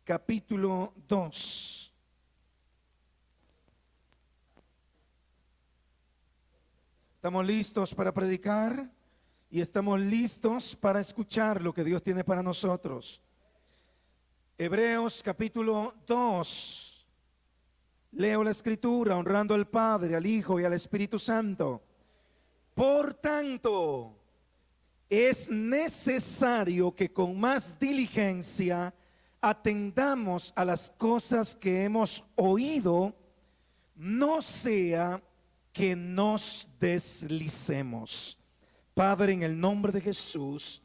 capítulo 2. Estamos listos para predicar y estamos listos para escuchar lo que Dios tiene para nosotros. Hebreos capítulo 2. Leo la escritura honrando al Padre, al Hijo y al Espíritu Santo. Por tanto, es necesario que con más diligencia atendamos a las cosas que hemos oído, no sea que nos deslicemos. Padre, en el nombre de Jesús,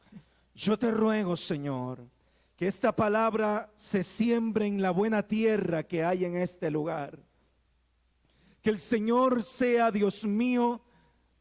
yo te ruego, Señor, que esta palabra se siembre en la buena tierra que hay en este lugar. Que el Señor sea, Dios mío,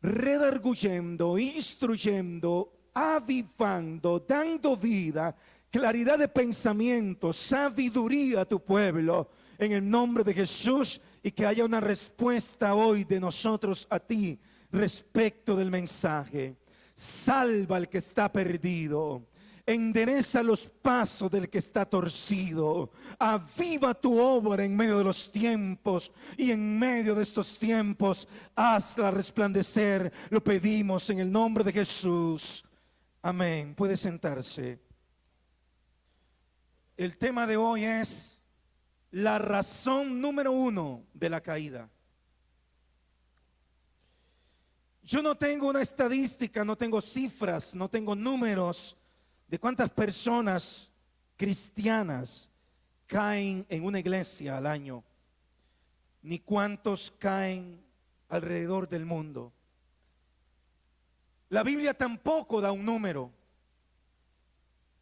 redarguyendo, instruyendo, avivando, dando vida, claridad de pensamiento, sabiduría a tu pueblo, en el nombre de Jesús, y que haya una respuesta hoy de nosotros a ti respecto del mensaje. Salva al que está perdido. Endereza los pasos del que está torcido. Aviva tu obra en medio de los tiempos, y en medio de estos tiempos hazla resplandecer. Lo pedimos en el nombre de Jesús. Amén. Puede sentarse. El tema de hoy es la razón número 1 de la caída. Yo no tengo una estadística, no tengo cifras, no tengo números de cuántas personas cristianas caen en una iglesia al año, ni cuántos caen alrededor del mundo. La Biblia tampoco da un número.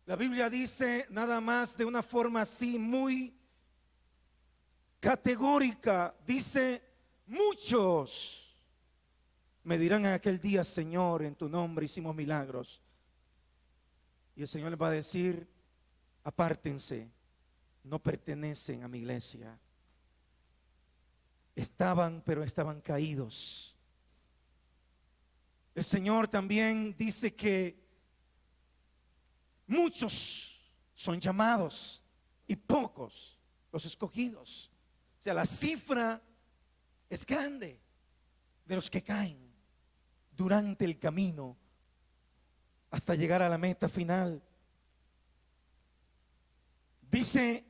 La Biblia dice nada más de una forma así muy categórica, dice: muchos me dirán en aquel día, Señor, en tu nombre hicimos milagros. Y el Señor les va a decir: apártense, no pertenecen a mi iglesia. Pero estaban caídos. El Señor también dice que muchos son llamados y pocos los escogidos. O sea, la cifra es grande de los que caen durante el camino hasta llegar a la meta final. Dice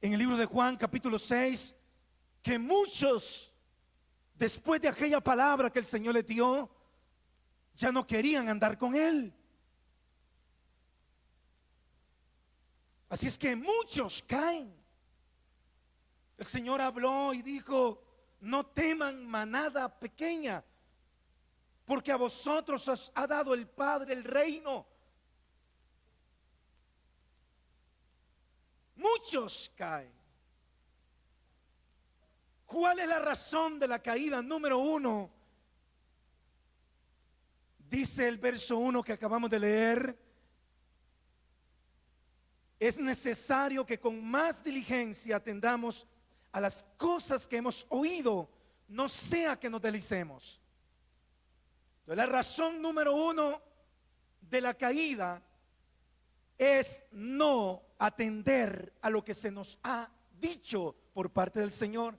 en el libro de Juan capítulo 6 que muchos, después de aquella palabra que el Señor les dio, ya no querían andar con Él. Así es que muchos caen. El Señor habló y dijo: no teman, manada pequeña, porque a vosotros os ha dado el Padre el reino. Muchos caen. ¿Cuál es la razón de la caída? Número 1, dice el verso 1 que acabamos de leer: es necesario que con más diligencia atendamos a las cosas que hemos oído, no sea que nos deslicemos. La razón número 1 de la caída es no atender a lo que se nos ha dicho por parte del Señor.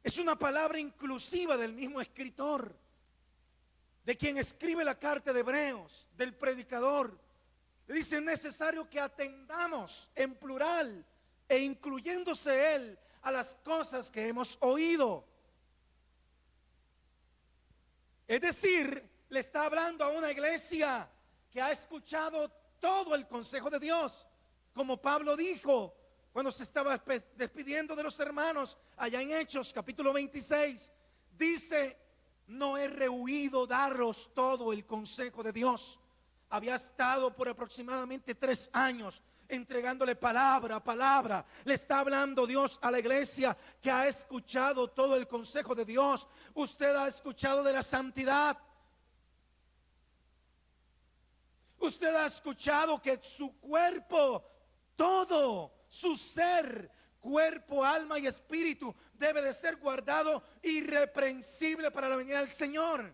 Es una palabra inclusiva del mismo escritor, de quien escribe la carta de Hebreos, del predicador. Le dice: es necesario que atendamos en plural e incluyéndose él a las cosas que hemos oído. Es decir, le está hablando a una iglesia que ha escuchado todo el consejo de Dios, como Pablo dijo cuando se estaba despidiendo de los hermanos allá en Hechos capítulo 26. Dice: no he rehuido daros todo el consejo de Dios. Había estado por aproximadamente 3 años entregándole palabra a palabra. Le está hablando Dios a la iglesia que ha escuchado todo el consejo de Dios. Usted ha escuchado de la santidad. Usted ha escuchado que su cuerpo, todo su ser, cuerpo, alma y espíritu, debe de ser guardado irreprensible para la venida del Señor.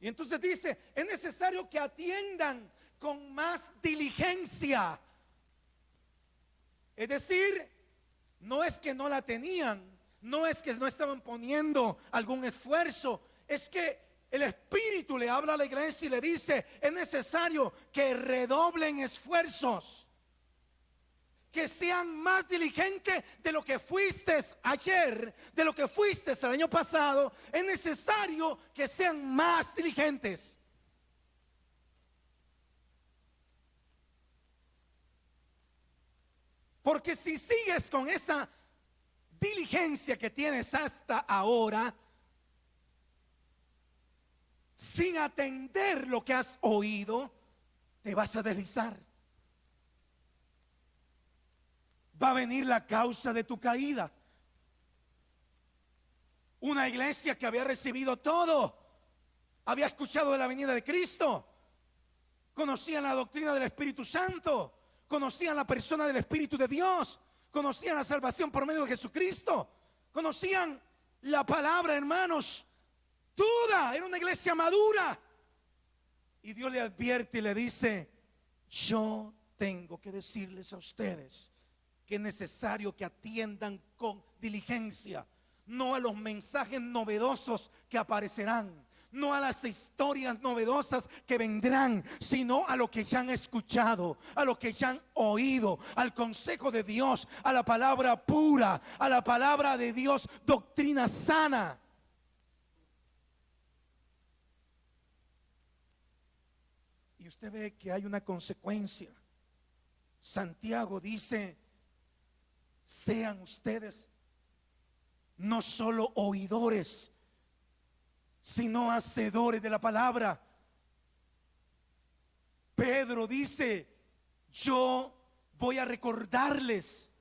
Y entonces dice, es necesario que atiendan con más diligencia. Es decir, no es que no la tenían, no es que no estaban poniendo algún esfuerzo, es que el Espíritu le habla a la iglesia y le dice, es necesario que redoblen esfuerzos, que sean más diligentes de lo que fuiste ayer, de lo que fuiste el año pasado. Es necesario que sean más diligentes. Porque si sigues con esa diligencia que tienes hasta ahora, sin atender lo que has oído, te vas a deslizar. Va a venir la causa de tu caída. Una iglesia que había recibido todo, había escuchado de la venida de Cristo, conocían la doctrina del Espíritu Santo, conocían la persona del Espíritu de Dios, conocían la salvación por medio de Jesucristo, conocían la palabra, hermanos, toda, era una iglesia madura. Y Dios le advierte y le dice, yo tengo que decirles a ustedes que es necesario que atiendan con diligencia, no a los mensajes novedosos que aparecerán, no a las historias novedosas que vendrán, sino a lo que ya han escuchado, a lo que ya han oído, al consejo de Dios, a la palabra pura, a la palabra de Dios, doctrina sana. Y usted ve que hay una consecuencia. Santiago dice, sean ustedes no solo oidores, sino hacedores de la palabra. Pedro dice, yo voy a recordarles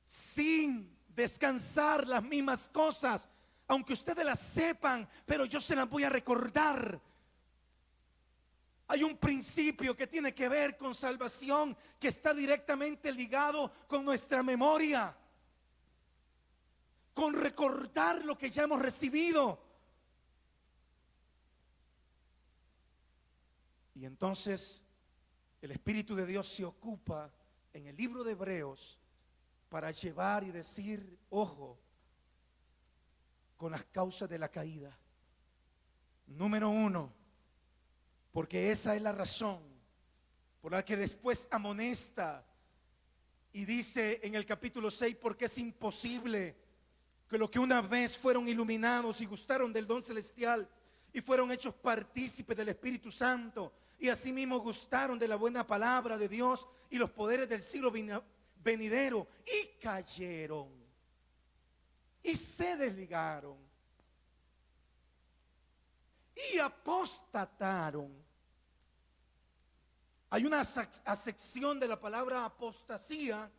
sin descansar las mismas cosas, aunque ustedes las sepan, pero yo se las voy a recordar. Hay un principio que tiene que ver con salvación, que está directamente ligado con nuestra memoria, con recordar lo que ya hemos recibido. Y entonces el Espíritu de Dios se ocupa en el libro de Hebreos para llevar y decir, ojo, con las causas de la caída. Número uno, porque esa es la razón por la que después amonesta y dice en el capítulo 6, porque es imposible que los que una vez fueron iluminados y gustaron del don celestial y fueron hechos partícipes del Espíritu Santo y asimismo gustaron de la buena palabra de Dios y los poderes del siglo venidero, y cayeron y se desligaron y apostataron. Hay una acepción de la palabra apostasía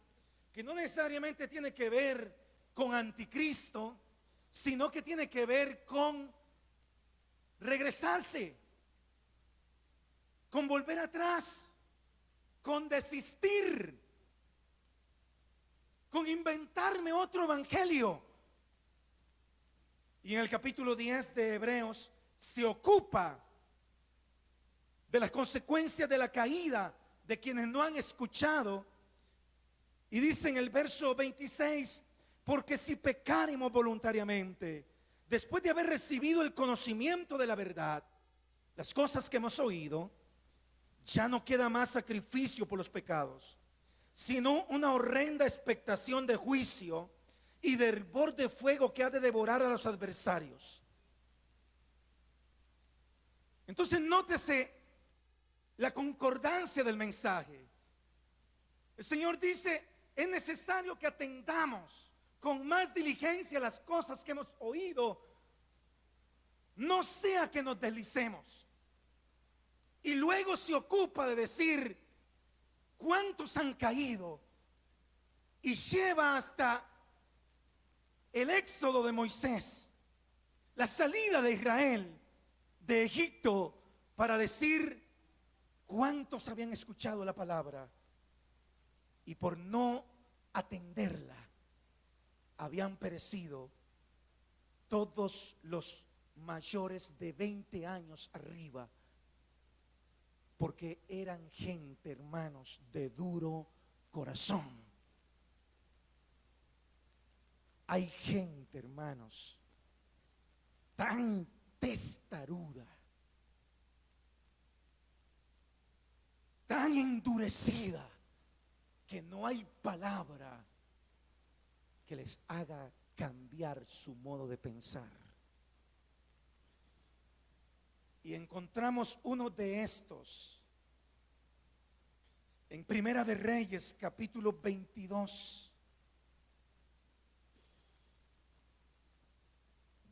que no necesariamente tiene que ver con anticristo, sino que tiene que ver con regresarse, con volver atrás, con desistir, con inventarme otro evangelio. Y en el capítulo 10 de Hebreos se ocupa de las consecuencias de la caída de quienes no han escuchado. Y dice en el verso 26, porque si pecáremos voluntariamente, después de haber recibido el conocimiento de la verdad, las cosas que hemos oído, ya no queda más sacrificio por los pecados, sino una horrenda expectación de juicio y de hervor de fuego que ha de devorar a los adversarios. Entonces nótese la concordancia del mensaje. El Señor dice, es necesario que atendamos con más diligencia las cosas que hemos oído, no sea que nos deslicemos. Y luego se ocupa de decir cuántos han caído y lleva hasta el éxodo de Moisés, la salida de Israel de Egipto, para decir cuántos habían escuchado la palabra y por no atenderla habían perecido todos los mayores de 20 años arriba, porque eran gente, hermanos, de duro corazón. Hay gente, hermanos, tan testaruda, tan endurecida, que no hay palabra que les haga cambiar su modo de pensar. Y encontramos uno de estos en Primera de Reyes, capítulo 22.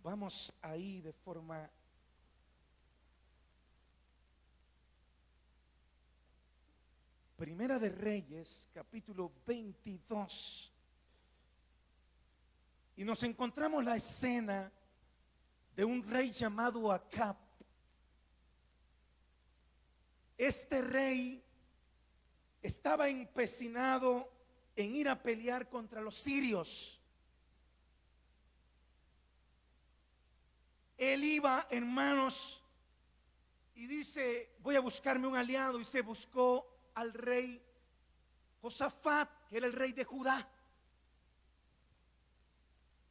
Vamos ahí de forma Primera de Reyes, capítulo 22. Y nos encontramos la escena de un rey llamado Acab. Este rey estaba empecinado en ir a pelear contra los sirios. Él iba, hermanos, y dice: voy a buscarme un aliado, y se buscó al rey Josafat, que era el rey de Judá.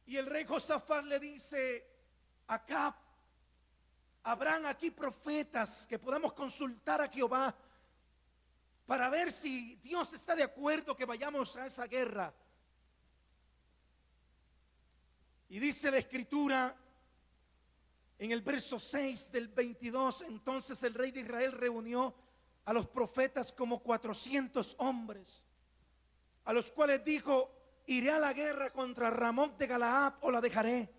Y el rey Josafat le dice: Acab, habrán aquí profetas que podamos consultar a Jehová para ver si Dios está de acuerdo que vayamos a esa guerra. Y dice la escritura en el verso 6 del 22: entonces el rey de Israel reunió a los profetas como 400 hombres, a los cuales dijo: iré a la guerra contra Ramón de Galaad o la dejaré.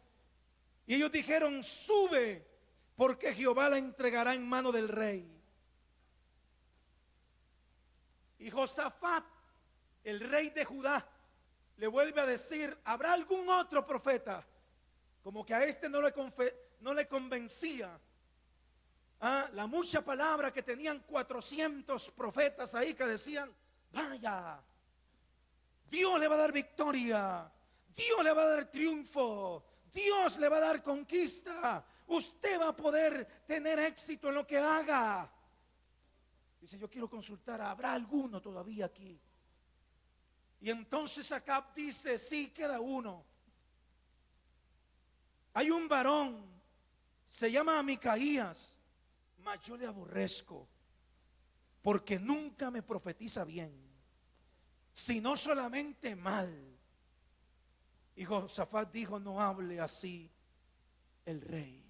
Y ellos dijeron: sube, porque Jehová la entregará en mano del rey. Y Josafat, el rey de Judá, le vuelve a decir: ¿habrá algún otro profeta? Como que a este no le convencía la mucha palabra que tenían 400 profetas ahí que decían: vaya, Dios le va a dar victoria, Dios le va a dar triunfo, Dios le va a dar conquista, usted va a poder tener éxito en lo que haga. Dice: yo quiero consultar, ¿habrá alguno todavía aquí? Y entonces Acab dice: sí, queda uno. Hay un varón, se llama Micaías, mas yo le aborrezco, porque nunca me profetiza bien, sino solamente mal. Y Josafat dijo: no hable así el rey.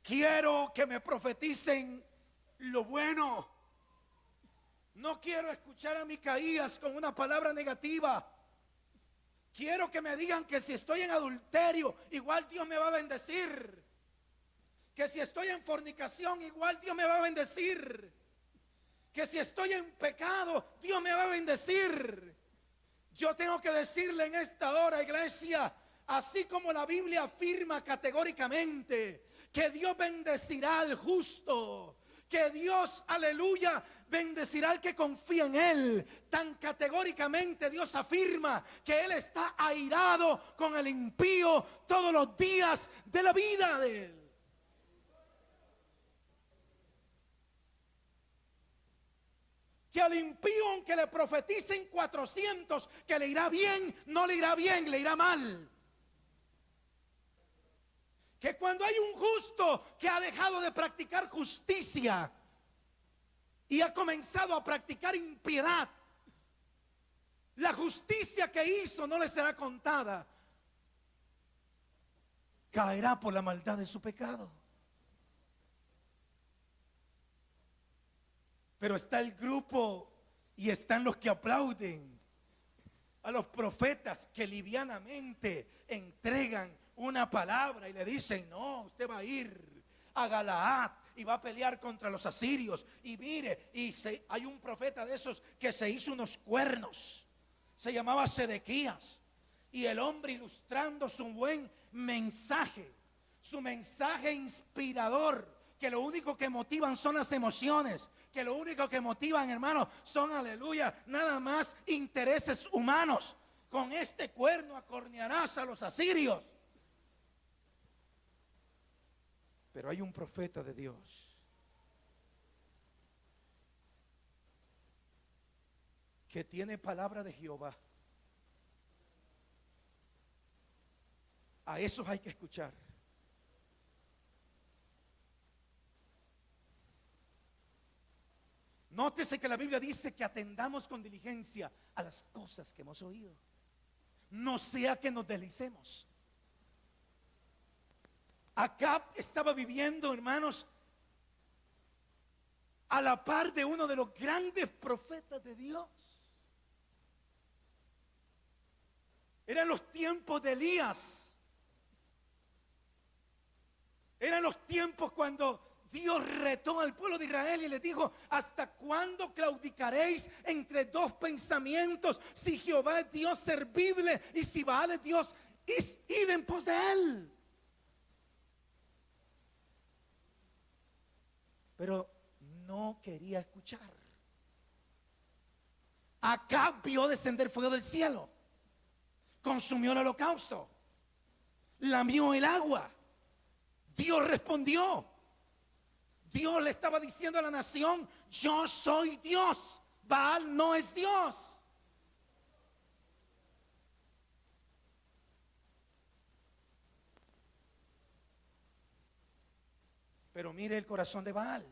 Quiero que me profeticen lo bueno. No quiero escuchar a Micaías con una palabra negativa. Quiero que me digan que si estoy en adulterio, igual Dios me va a bendecir. Que si estoy en fornicación, igual Dios me va a bendecir. Que si estoy en pecado, Dios me va a bendecir. Yo tengo que decirle en esta hora, iglesia, así como la Biblia afirma categóricamente que Dios bendecirá al justo, que Dios, aleluya, bendecirá al que confía en Él. Tan categóricamente Dios afirma que Él está airado con el impío todos los días de la vida de Él. Que al impío, aunque le profeticen 400 que le irá bien, no le irá bien, le irá mal. Que cuando hay un justo que ha dejado de practicar justicia y ha comenzado a practicar impiedad, la justicia que hizo no le será contada. Caerá por la maldad de su pecado. Pero está el grupo y están los que aplauden a los profetas que livianamente entregan una palabra y le dicen: no, usted va a ir a Galaad y va a pelear contra los asirios. Y mire, hay un profeta de esos que se hizo unos cuernos, se llamaba Sedequías, y el hombre, ilustrando su buen mensaje, su mensaje inspirador, que lo único que motivan son las emociones, que lo único que motivan, hermano, son, aleluya, nada más intereses humanos. Con este cuerno acornearás a los asirios. Pero hay un profeta de Dios que tiene palabra de Jehová. A esos hay que escuchar. Nótese que la Biblia dice que atendamos con diligencia a las cosas que hemos oído. No sea que nos deslicemos. Acab estaba viviendo, hermanos, a la par de uno de los grandes profetas de Dios. Eran los tiempos de Elías. Eran los tiempos cuando Dios retó al pueblo de Israel y les dijo: ¿hasta cuándo claudicaréis entre dos pensamientos? Si Jehová es Dios, servidle, y si Baal es Dios, id en pos de él. Pero no quería escuchar. Acab vio descender fuego del cielo, consumió el holocausto, lamió el agua. Dios respondió. Dios le estaba diciendo a la nación: yo soy Dios, Baal no es Dios. Pero mire el corazón de Baal,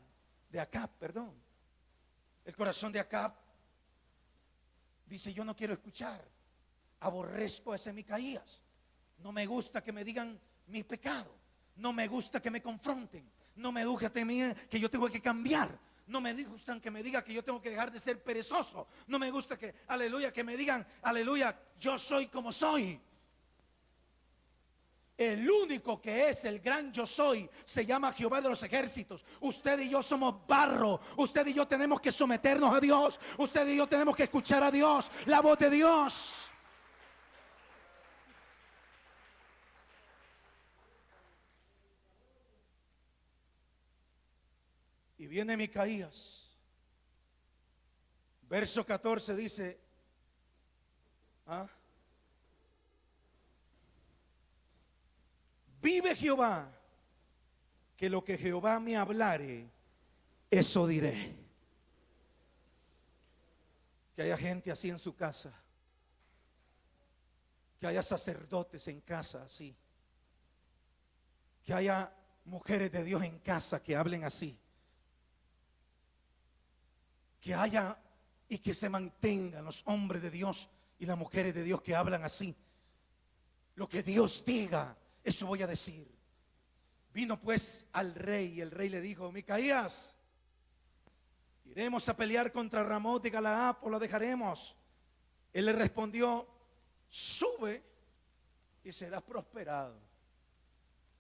de Acab, perdón. El corazón de Acab dice: yo no quiero escuchar, aborrezco a ese Micaías, no me gusta que me digan mi pecado, no me gusta que me confronten, no me gusta que yo tengo que cambiar, no me gustan que me digan que yo tengo que dejar de ser perezoso, no me gusta que, aleluya, que me digan, aleluya, yo soy como soy. El único que es el gran yo soy se llama Jehová de los ejércitos. Usted y yo somos barro. Usted y yo tenemos que someternos a Dios. Usted y yo tenemos que escuchar a Dios, la voz de Dios. Y viene Micaías, verso 14 dice: vive Jehová, que lo que Jehová me hablare, eso diré. Que haya gente así en su casa, que haya sacerdotes en casa así, que haya mujeres de Dios en casa que hablen así, que haya y que se mantengan los hombres de Dios y las mujeres de Dios que hablan así. Lo que Dios diga, eso voy a decir. Vino pues al rey y el rey le dijo: Micaías, iremos a pelear contra Ramot de Galaad o la dejaremos. Él le respondió: sube y serás prosperado,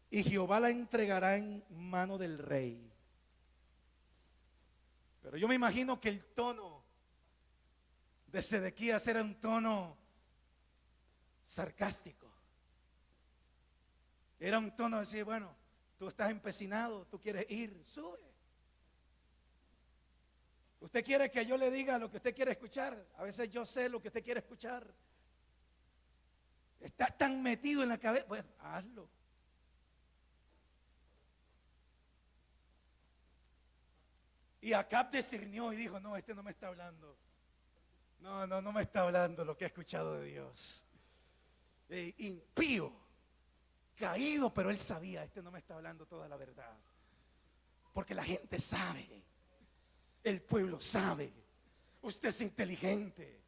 y Jehová la entregará en mano del rey. Pero yo me imagino que el tono de Sedequías era un tono sarcástico. Era un tono de decir: bueno, tú estás empecinado, tú quieres ir, sube. Usted quiere que yo le diga lo que usted quiere escuchar. A veces yo sé lo que usted quiere escuchar. Estás tan metido en la cabeza, bueno, hazlo. Y Acab discernió y dijo: no, este no me está hablando. No me está hablando lo que he escuchado de Dios. Impío, caído, pero él sabía: este no me está hablando toda la verdad. Porque la gente sabe, el pueblo sabe. Usted es inteligente.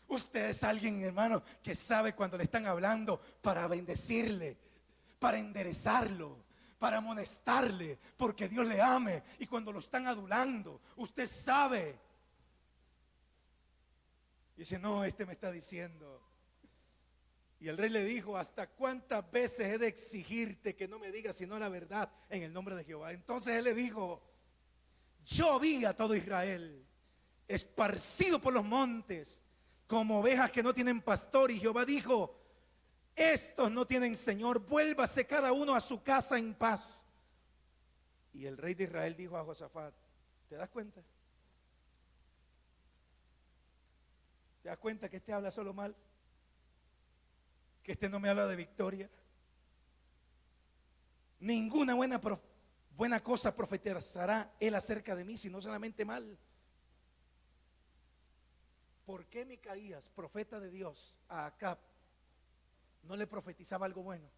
Usted es alguien, hermano, que sabe cuando le están hablando para bendecirle, para enderezarlo, para amonestarle, porque Dios le ame. Y cuando lo están adulando, usted sabe. Y dice: no, este me está diciendo. Y el rey le dijo: ¿hasta cuántas veces he de exigirte que no me digas sino la verdad en el nombre de Jehová? Entonces él le dijo: yo vi a todo Israel esparcido por los montes como ovejas que no tienen pastor, y Jehová dijo: estos no tienen señor, vuélvase cada uno a su casa en paz. Y el rey de Israel dijo a Josafat: ¿te das cuenta? ¿Te das cuenta que este habla solo mal? Que este no me habla de victoria. Ninguna buena buena cosa profetizará él acerca de mí, sino solamente mal. ¿Por qué Micaías, profeta de Dios, a Acab no le profetizaba algo bueno?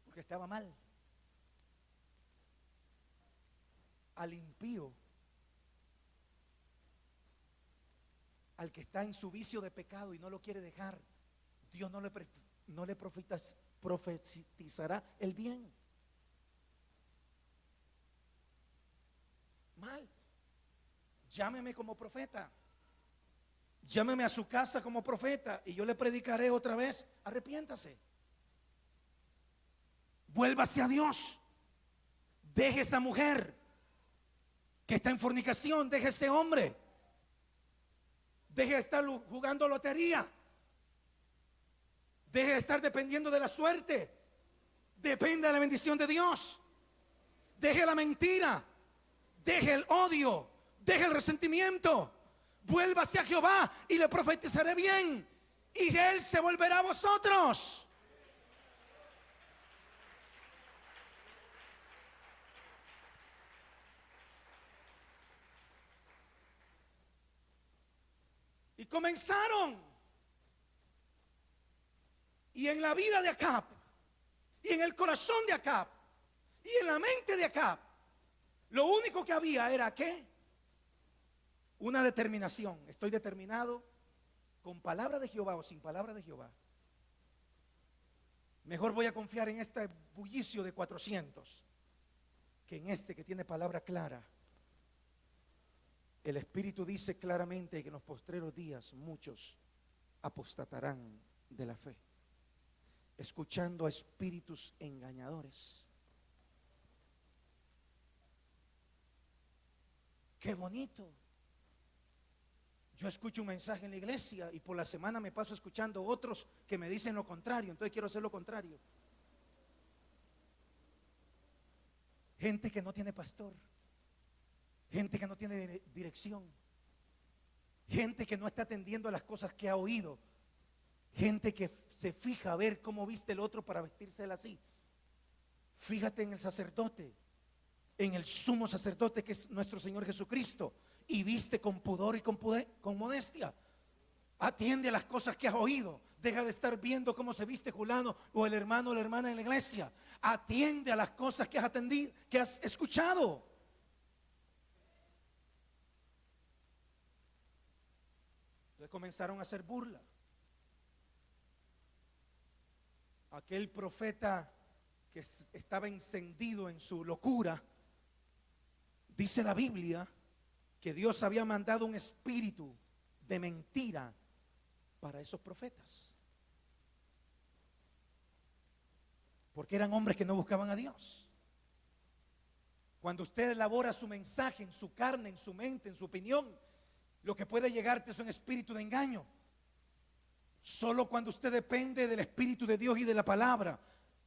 Porque estaba mal. Al impío, al que está en su vicio de pecado y no lo quiere dejar, Dios no le profetizará el bien. Mal. Llámeme como profeta, llámeme a su casa como profeta y yo le predicaré otra vez: arrepiéntase, vuélvase a Dios, deje esa mujer que está en fornicación, deje ese hombre, deje de estar jugando lotería, deje de estar dependiendo de la suerte, dependa de la bendición de Dios, deje la mentira, deje el odio, deje el resentimiento, vuélvase a Jehová y le profetizaré bien y él se volverá a vosotros. Y comenzaron. Y en la vida de Acab, y en el corazón de Acab, y en la mente de Acab, lo único que había era ¿qué? Una determinación. Estoy determinado, con palabra de Jehová o sin palabra de Jehová. Mejor voy a confiar en este bullicio de 400 que en este que tiene palabra clara. El Espíritu dice claramente que en los postreros días muchos apostatarán de la fe, escuchando a espíritus engañadores. Qué bonito. Yo escucho un mensaje en la iglesia y por la semana me paso escuchando otros que me dicen lo contrario, entonces quiero hacer lo contrario. Gente que no tiene pastor, gente que no tiene dirección, gente que no está atendiendo a las cosas que ha oído, gente que se fija a ver cómo viste el otro para vestírsela así. Fíjate en el sacerdote, en el sumo sacerdote que es nuestro Señor Jesucristo, y viste con pudor y con modestia. Atiende a las cosas que has oído. Deja de estar viendo cómo se viste fulano o el hermano o la hermana en la iglesia. Atiende a las cosas que has atendido, que has escuchado. Entonces comenzaron a hacer burla. Aquel profeta que estaba encendido en su locura, dice la Biblia que Dios había mandado un espíritu de mentira para esos profetas, porque eran hombres que no buscaban a Dios. Cuando usted elabora su mensaje en su carne, en su mente, en su opinión, lo que puede llegarte es un espíritu de engaño. Solo cuando usted depende del Espíritu de Dios y de la palabra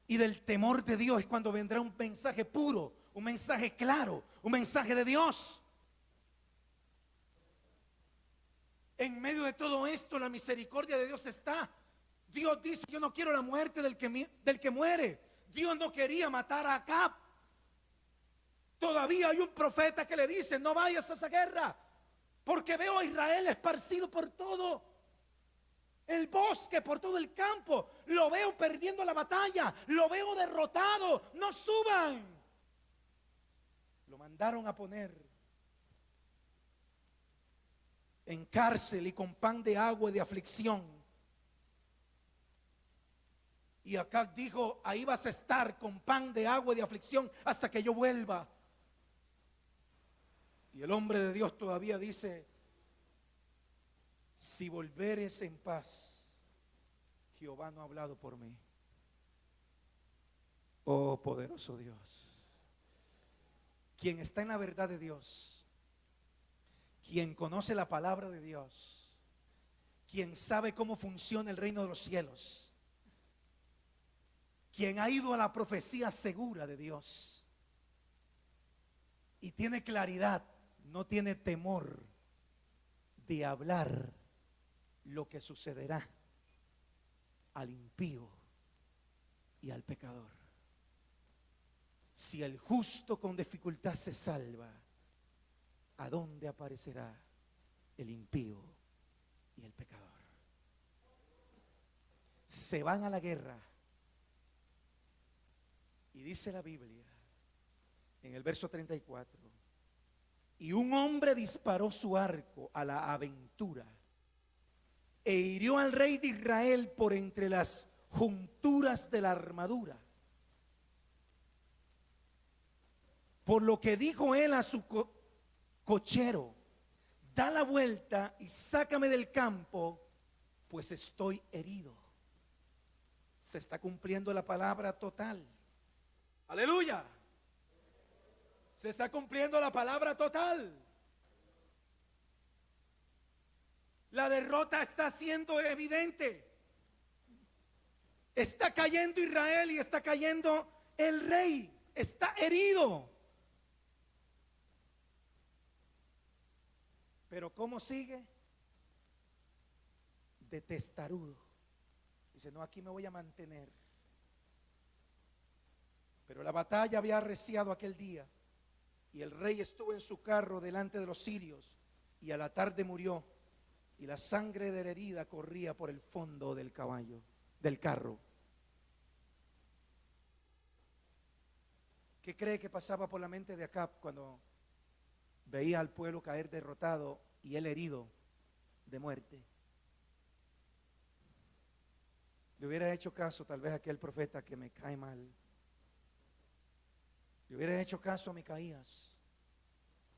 y del temor de Dios es cuando vendrá un mensaje puro, un mensaje claro, un mensaje de Dios. En medio de todo esto, la misericordia de Dios está. Dios dice: yo no quiero la muerte del que muere. Dios no quería matar a Acab. Todavía hay un profeta que le dice: no vayas a esa guerra, porque veo a Israel esparcido por todo el bosque, por todo el campo. Lo veo perdiendo la batalla, lo veo derrotado. No suban. Lo mandaron a poner en cárcel y con pan de agua y de aflicción. Y acá dijo: ahí vas a estar con pan de agua y de aflicción hasta que yo vuelva. Y el hombre de Dios todavía dice: si volveres en paz, Jehová no ha hablado por mí. Oh poderoso Dios, quien está en la verdad de Dios, quien conoce la palabra de Dios, quien sabe cómo funciona el reino de los cielos, quien ha ido a la profecía segura de Dios y tiene claridad, no tiene temor de hablar lo que sucederá al impío, y al pecador. Si el justo con dificultad se salva, ¿a dónde aparecerá el impío y el pecador? Se van a la guerra. Y dice la Biblia en el verso 34, y un hombre disparó su arco a la aventura e hirió al rey de Israel por entre las junturas de la armadura. Por lo que dijo él a su cochero: da la vuelta y sácame del campo, pues estoy herido. Se está cumpliendo la palabra total. Aleluya. Se está cumpliendo la palabra total. La derrota está siendo evidente. Está cayendo Israel y está cayendo el rey. Está herido. Pero ¿cómo sigue? De testarudo. Dice, no, aquí me voy a mantener. Pero la batalla había arreciado aquel día, y el rey estuvo en su carro delante de los sirios, y a la tarde murió, y la sangre de la herida corría por el fondo del caballo, del carro. ¿Qué cree que pasaba por la mente de Acab cuando veía al pueblo caer derrotado y él herido de muerte? Le hubiera hecho caso tal vez a aquel profeta que me cae mal. Le hubiera hecho caso a Micaías.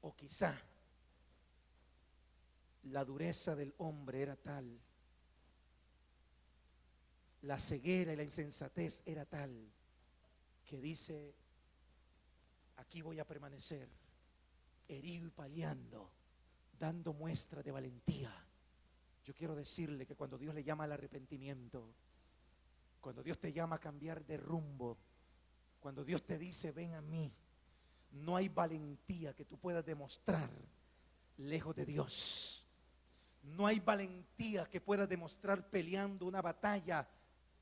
O quizá la dureza del hombre era tal, la ceguera y la insensatez era tal, que dice, aquí voy a permanecer, herido y paliando, dando muestra de valentía. Yo quiero decirle que cuando Dios le llama al arrepentimiento, cuando Dios te llama a cambiar de rumbo, cuando Dios te dice, ven a mí, no hay valentía que tú puedas demostrar lejos de Dios. No hay valentía que puedas demostrar peleando una batalla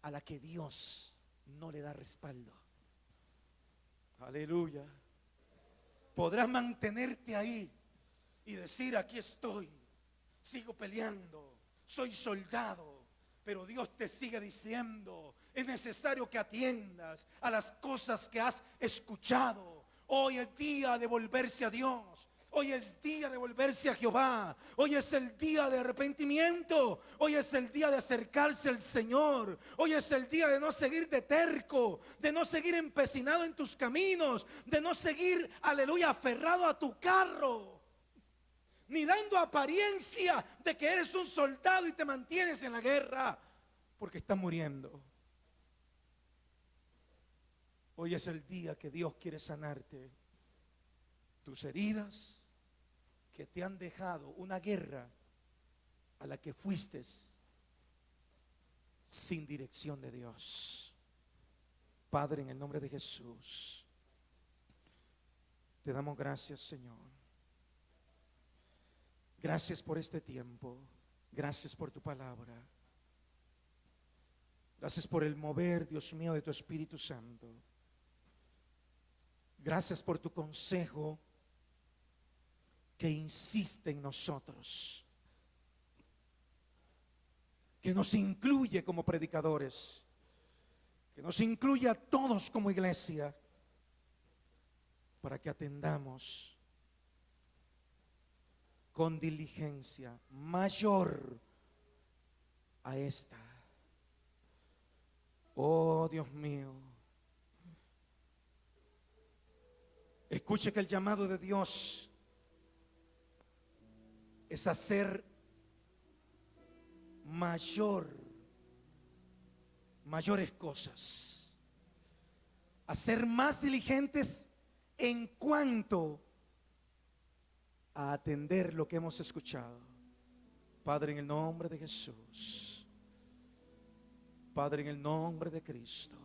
a la que Dios no le da respaldo. Aleluya. Podrás mantenerte ahí y decir, aquí estoy, sigo peleando, soy soldado. Pero Dios te sigue diciendo, es necesario que atiendas a las cosas que has escuchado. Hoy es día de volverse a Dios. Hoy es día de volverse a Jehová. Hoy es el día de arrepentimiento. Hoy es el día de acercarse al Señor. Hoy es el día de no seguir de terco, de no seguir empecinado en tus caminos, de no seguir, aleluya, aferrado a tu carro, ni dando apariencia de que eres un soldado y te mantienes en la guerra, porque estás muriendo. Hoy es el día que Dios quiere sanarte. Tus heridas que te han dejado una guerra a la que fuiste sin dirección de Dios. Padre, en el nombre de Jesús, te damos gracias, Señor. Gracias por este tiempo. Gracias por tu palabra. Gracias por el mover, Dios mío, de tu Espíritu Santo. Gracias por tu consejo que insiste en nosotros, que nos incluye como predicadores, que nos incluye a todos como iglesia, para que atendamos con diligencia mayor a esta. Oh Dios mío, escuche que el llamado de Dios es hacer mayores cosas, hacer más diligentes en cuanto a atender lo que hemos escuchado. Padre, en el nombre de Jesús, Padre, en el nombre de Cristo,